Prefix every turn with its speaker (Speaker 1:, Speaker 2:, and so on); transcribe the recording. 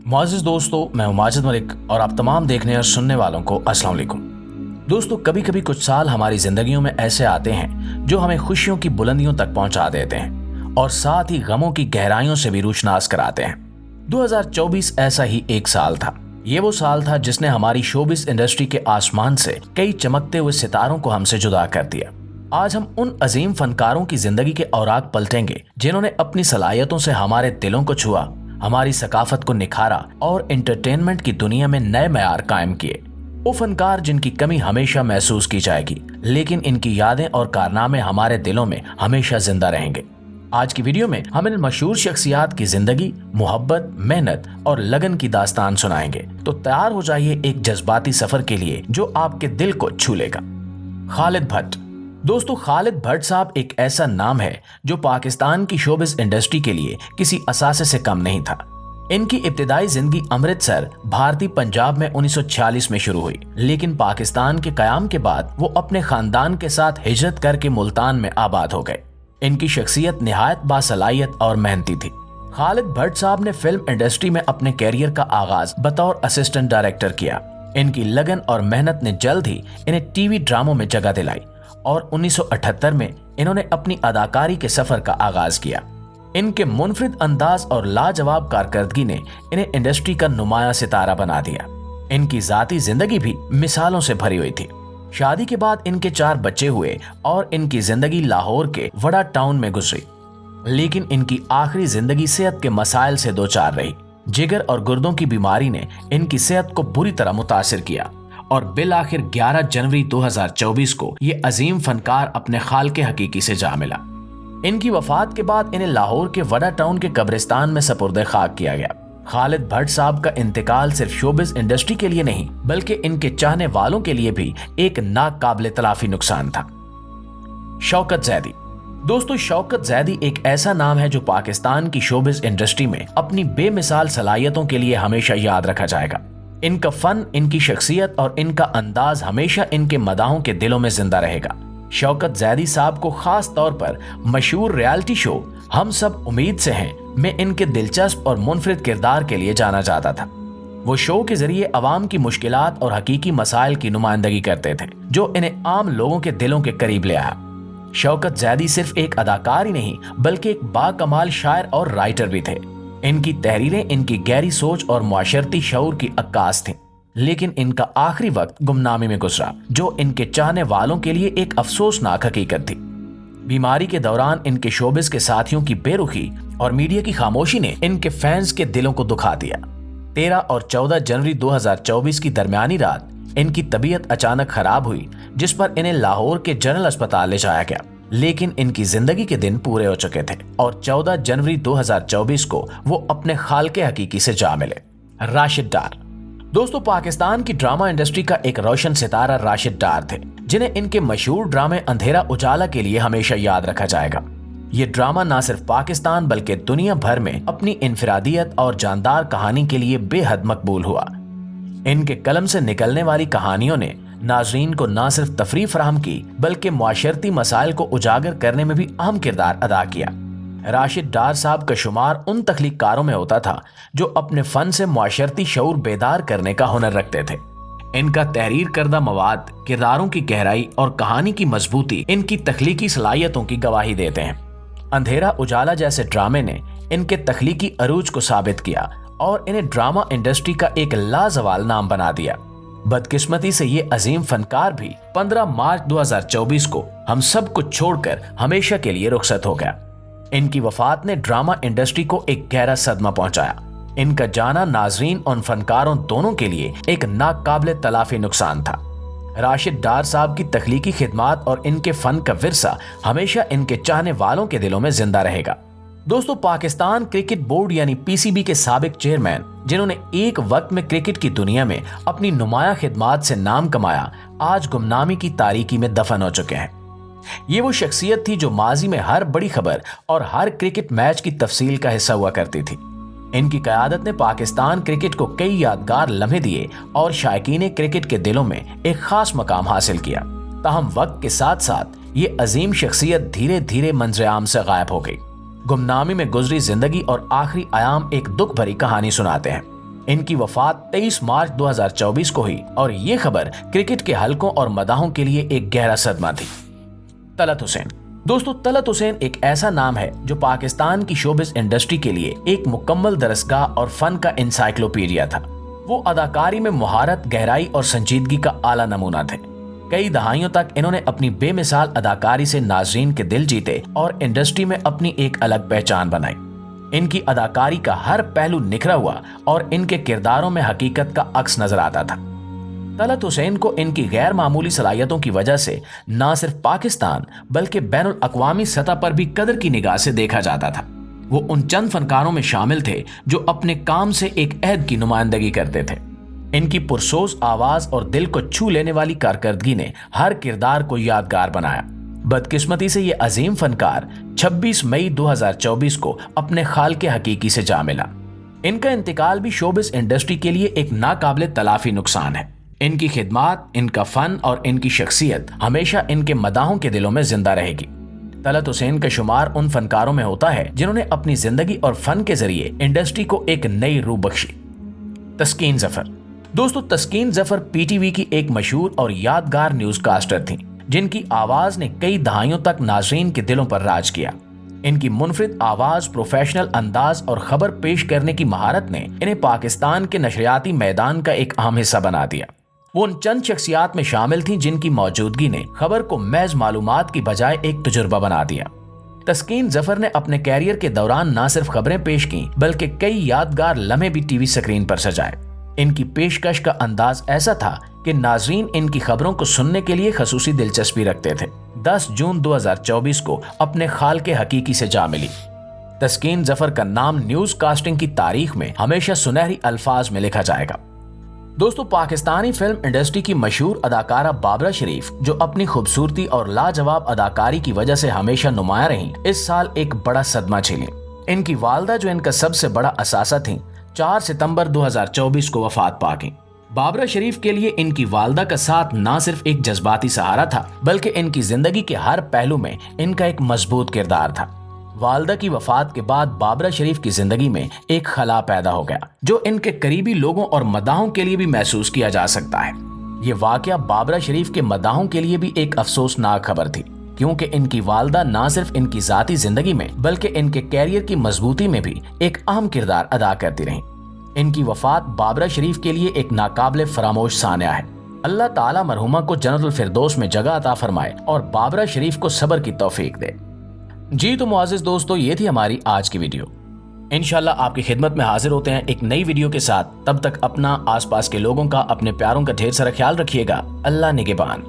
Speaker 1: मुआज़िज़ दोस्तों, मैं हूं माजिद मलिक और आप तमाम देखने और सुनने वालों को अस्सलाम वालेकुम। दोस्तों, कभी कभी कुछ साल हमारी जिंदगियों में ऐसे आते हैं जो हमें खुशियों की बुलंदियों तक पहुंचा देते हैं और साथ ही गमों की गहराइयों से भी रूशनास कराते हैं। 2024 ऐसा ही एक साल था। ये वो साल था जिसने हमारी शोबिस इंडस्ट्री के आसमान से कई चमकते हुए सितारों को हमसे जुदा कर दिया। आज हम उन अजीम फनकारों की जिंदगी के औराक पलटेंगे जिन्होंने अपनी सलाहियतों से हमारे दिलों को छुआ, हमारी सकाफत को निखारा और एंटरटेनमेंट की दुनिया में नए मयार कायम किए। वो फनकार जिनकी कमी हमेशा महसूस की जाएगी, लेकिन इनकी यादें और कारनामे हमारे दिलों में हमेशा जिंदा रहेंगे। आज की वीडियो में हम इन मशहूर शख्सियात की जिंदगी, मोहब्बत, मेहनत और लगन की दास्तान सुनाएंगे। तो तैयार हो जाइए एक जज्बाती सफर के लिए जो आपके दिल को छू लेगा। खालिद भट्ट। दोस्तों, खालिद भट्ट साहब एक ऐसा नाम है जो पाकिस्तान की शोबिस इंडस्ट्री के लिए किसी असासे से कम नहीं था। इनकी इब्तिदाई जिंदगी अमृतसर, भारतीय पंजाब में 1946 में शुरू हुई, लेकिन पाकिस्तान के कयाम के बाद वो अपने खानदान के साथ हिजरत करके मुल्तान में आबाद हो गए। इनकी शख्सियत निहायत बासलाहियत और मेहनती थी। खालिद भट्ट साहब ने फिल्म इंडस्ट्री में अपने कैरियर का आगाज बतौर असिस्टेंट डायरेक्टर किया। इनकी लगन और मेहनत ने जल्द ही इन्हें टीवी ड्रामों में जगह दिलाई और 1978 में इन्होंने अपनी अदाकारी के सफर का आगाज किया। इनके मुनफरिद अंदाज और लाजवाब कारकर्दगी ने इन्हें इंडस्ट्री का नुमाया सितारा बना दिया। इनकी जाती जिंदगी भी मिसालों से भरी हुई थी। शादी के बाद इनके 4 बच्चे हुए और इनकी जिंदगी लाहौर के वड़ा टाउन में गुजरी, लेकिन इनकी आखिरी जिंदगी सेहत के मसाइल से दो चार रही। जिगर और गुर्दों की बीमारी ने इनकी सेहत को बुरी तरह मुतासिर किया और बिल आखिर 11 जनवरी 2024 को ये अजीम फनकार अपने खालिक हकीकी से जा मिला। इनकी वफात के बाद इन्हें लाहौर के वड़ा टाउन के कब्रिस्तान में सपुर्दे खाक किया गया। खालिद भट्ट साहब का इंतकाल सिर्फ शोबिस इंडस्ट्री के लिए नहीं बल्कि इनके चाहने वालों के लिए भी एक नाकाबिले तलाफी नुकसान था। शौकत ज़ैदी। दोस्तों, शौकत ज़ैदी एक ऐसा नाम है जो पाकिस्तान की शोबिस इंडस्ट्री में अपनी बेमिसाल सलाहियतों के लिए हमेशा याद रखा जाएगा। इनका फन, इनकी शख्सियत और इनका अंदाज हमेशा इनके मदाहों के दिलों में जिंदा रहेगा। शौकत ज़ैदी साहब को खास तौर पर मशहूर रियलिटी शो हम सब उम्मीद से हैं में इनके दिलचस्प और मुनफरिद किरदार के लिए जाना जाता था। वो शो के जरिए अवाम की मुश्किलात और हकीकी मसाइल की नुमाइंदगी करते थे जो इन्हें आम लोगों के दिलों के करीब ले आया। शौकत ज़ैदी सिर्फ एक अदाकार ही नहीं बल्कि एक बाकमाल शायर और राइटर भी थे। इनकी तहरीरें इनकी गहरी सोच और मुआशरती शऊर की अक्कास थीं, लेकिन इनका आखिरी वक्त गुमनामी में गुजरा जो इनके चाहने वालों के लिए एक अफसोसनाक हकीकत थी। बीमारी के दौरान इनके शोबिस के साथियों की बेरुखी और मीडिया की खामोशी ने इनके फैंस के दिलों को दुखा दिया। 13 और 14 जनवरी 2024 की दरमियानी रात इनकी तबीयत अचानक खराब हुई, जिस पर इन्हें लाहौर के जनरल अस्पताल ले जाया गया, लेकिन इनकी जिंदगी के दिन पूरे हो चुके थे और 14 जनवरी 2024 को वो अपने खालिक हकीकी से जा मिले। राशिद डार। दोस्तों, पाकिस्तान की ड्रामा इंडस्ट्री का एक रोशन सितारा राशिद डार थे, जिन्हें इनके मशहूर ड्रामे अंधेरा उजाला के लिए हमेशा याद रखा जाएगा। ये ड्रामा न सिर्फ पाकिस्तान बल्कि दुनिया भर में अपनी इनफरादियत और जानदार कहानी के लिए बेहद मकबूल हुआ। इनके कलम से निकलने वाली कहानियों ने नाजरीन को न सिर्फ तफरीह फराहम की बल्कि मुआशरती मसाइल को उजागर करने में भी अहम किरदार अदा किया। राशिद डार साहब का शुमार उन तख्लीककारों में होता था जो अपने फन से मुआशरती शऊर बेदार करने का हुनर रखते थे। इनका तहरीर करदा मवाद, किरदारों की गहराई और कहानी की मजबूती इनकी तख्लीकी सलाहियतों की गवाही देते हैं। अंधेरा उजाला जैसे ड्रामे ने इनके तख्लीकी अरूज को साबित किया और इन्हें ड्रामा इंडस्ट्री का एक लाजवाल नाम बना दिया। बदकिस्मती से ये अजीम फनकार भी 15 मार्च 2024 को हम सब कुछ छोड़कर हमेशा के लिए रुखसत हो गया। इनकी वफात ने ड्रामा इंडस्ट्री को एक गहरा सदमा पहुंचाया। इनका जाना नाजरीन और फनकारों दोनों के लिए एक नाकाबिले तलाफी नुकसान था। राशिद डार साहब की तख्लीकी खिदमात और इनके फन का विरसा हमेशा इनके चाहने वालों के दिलों में जिंदा रहेगा। दोस्तों, पाकिस्तान क्रिकेट बोर्ड यानी पीसीबी के साबिक चेयरमैन, जिन्होंने एक वक्त में क्रिकेट की दुनिया में अपनी नुमाया खिदमात से नाम कमाया, आज गुमनामी की तारीकी में दफन हो चुके हैं। ये वो शख्सियत थी जो माजी में हर बड़ी खबर और हर क्रिकेट मैच की तफसील का हिस्सा हुआ करती थी। इनकी क़यादत ने पाकिस्तान क्रिकेट को कई यादगार लम्हे दिए और शायकीन क्रिकेट के दिलों में एक खास मकाम हासिल किया। ताहम वक्त के साथ साथ ये अजीम शख्सियत धीरे धीरे मंजर-ए-आम से गायब हो गई। गुमनामी में गुजरी जिंदगी और आखिरी आयाम एक दुख भरी कहानी सुनाते हैं। ان کی وفات 23 مارچ 2024 کو ہوئی اور یہ خبر کرکٹ کے حلقوں اور مداحوں کے لیے ایک گہرا صدمہ تھی۔ طلعت حسین۔ دوستو، طلعت حسین ایک ایسا نام ہے جو پاکستان کی شوبز انڈسٹری کے لیے ایک مکمل درسگاہ اور فن کا انسائکلوپیڈیا تھا۔ وہ اداکاری میں مہارت، گہرائی اور سنجیدگی کا اعلیٰ نمونہ تھے۔ کئی دہائیوں تک انہوں نے اپنی بے مثال اداکاری سے ناظرین کے دل جیتے اور انڈسٹری میں اپنی ایک الگ پہچان بنائی۔ ان کی اداکاری کا ہر پہلو نکھرا ہوا اور ان کے کرداروں میں حقیقت کا عکس نظر آتا تھا۔ طلعت حسین کو ان کی غیر معمولی صلاحیتوں کی وجہ سے نہ صرف پاکستان بلکہ بین الاقوامی سطح پر بھی قدر کی نگاہ سے دیکھا جاتا تھا۔ وہ ان چند فنکاروں میں شامل تھے جو اپنے کام سے ایک عہد کی نمائندگی کرتے تھے۔ ان کی پرسوز آواز اور دل کو چھو لینے والی کارکردگی نے ہر کردار کو یادگار بنایا۔ بدقسمتی سے یہ عظیم فنکار 26 مئی 2024 کو اپنے خالق حقیقی سے جا ملا۔ ان کا انتقال بھی شوبز انڈسٹری کے لیے ایک ناقابل تلافی نقصان ہے۔ ان کی خدمات، ان کا فن اور ان کی شخصیت ہمیشہ ان کے مداحوں کے دلوں میں زندہ رہے گی۔ طلعت حسین کا شمار ان فنکاروں میں ہوتا ہے جنہوں نے اپنی زندگی اور فن کے ذریعے انڈسٹری کو ایک نئی روح بخشی۔ تسکین ظفر۔ دوستو، تسکین ظفر پی ٹی وی کی ایک مشہور اور یادگار نیوز کاسٹر تھیں جن کی آواز نے کئی دہائیوں تک ناظرین کے دلوں پر راج کیا۔ ان کی منفرد آواز، پروفیشنل انداز اور خبر پیش کرنے کی مہارت نے انہیں پاکستان کے نشریاتی میدان کا ایک اہم حصہ بنا دیا۔ وہ ان چند شخصیات میں شامل تھیں جن کی موجودگی نے خبر کو محض معلومات کی بجائے ایک تجربہ بنا دیا۔ تسکین ظفر نے اپنے کیریئر کے دوران نہ صرف خبریں پیش کیں بلکہ کئی یادگار لمحے بھی ٹی وی سکرین پر سجائے۔ ان کی پیشکش کا انداز ایسا تھا کہ ناظرین ان کی خبروں کو سننے کے لیے خصوصی دلچسپی رکھتے تھے۔ 10 جون 2024 کو اپنے خالق حقیقی سے جا ملی۔ تسکین ظفر کا نام نیوز کاسٹنگ کی تاریخ میں ہمیشہ سنہری الفاظ میں لکھا جائے گا۔ دوستو، پاکستانی فلم انڈسٹری کی مشہور اداکارہ بابرہ شریف، جو اپنی خوبصورتی اور لاجواب اداکاری کی وجہ سے ہمیشہ نمایاں رہیں، اس سال ایک بڑا صدمہ جھیلیں۔ ان کی والدہ، جو ان کا سب سے بڑا اثاثہ تھیں، 4 ستمبر 2024 کو وفات پا گئیں۔ بابرہ شریف کے لیے ان کی والدہ کا ساتھ نہ صرف ایک جذباتی سہارا تھا بلکہ ان کی زندگی کے ہر پہلو میں ان کا ایک مضبوط کردار تھا۔ والدہ کی وفات کے بعد بابرہ شریف کی زندگی میں ایک خلا پیدا ہو گیا جو ان کے قریبی لوگوں اور مداحوں کے لیے بھی محسوس کیا جا سکتا ہے۔ یہ واقعہ بابرہ شریف کے مداحوں کے لیے بھی ایک افسوسناک خبر تھی، کیونکہ ان کی والدہ نہ صرف ان کی ذاتی زندگی میں بلکہ ان کے کیریئر کی مضبوطی میں بھی ایک اہم کردار ادا کرتی رہیں۔ ان کی وفات بابرہ شریف کے لیے ایک ناقابل فراموش سانحہ ہے۔ اللہ تعالیٰ مرحومہ کو جنت الفردوس میں جگہ عطا فرمائے اور بابرہ شریف کو صبر کی توفیق دے۔ جی تو معزز دوستو، یہ تھی ہماری آج کی ویڈیو۔ انشاءاللہ آپ کی خدمت میں حاضر ہوتے ہیں ایک نئی ویڈیو کے ساتھ۔ تب تک اپنا، آس پاس کے لوگوں کا، اپنے پیاروں کا ڈھیر سارا خیال رکھیے گا۔ اللہ نگہبان۔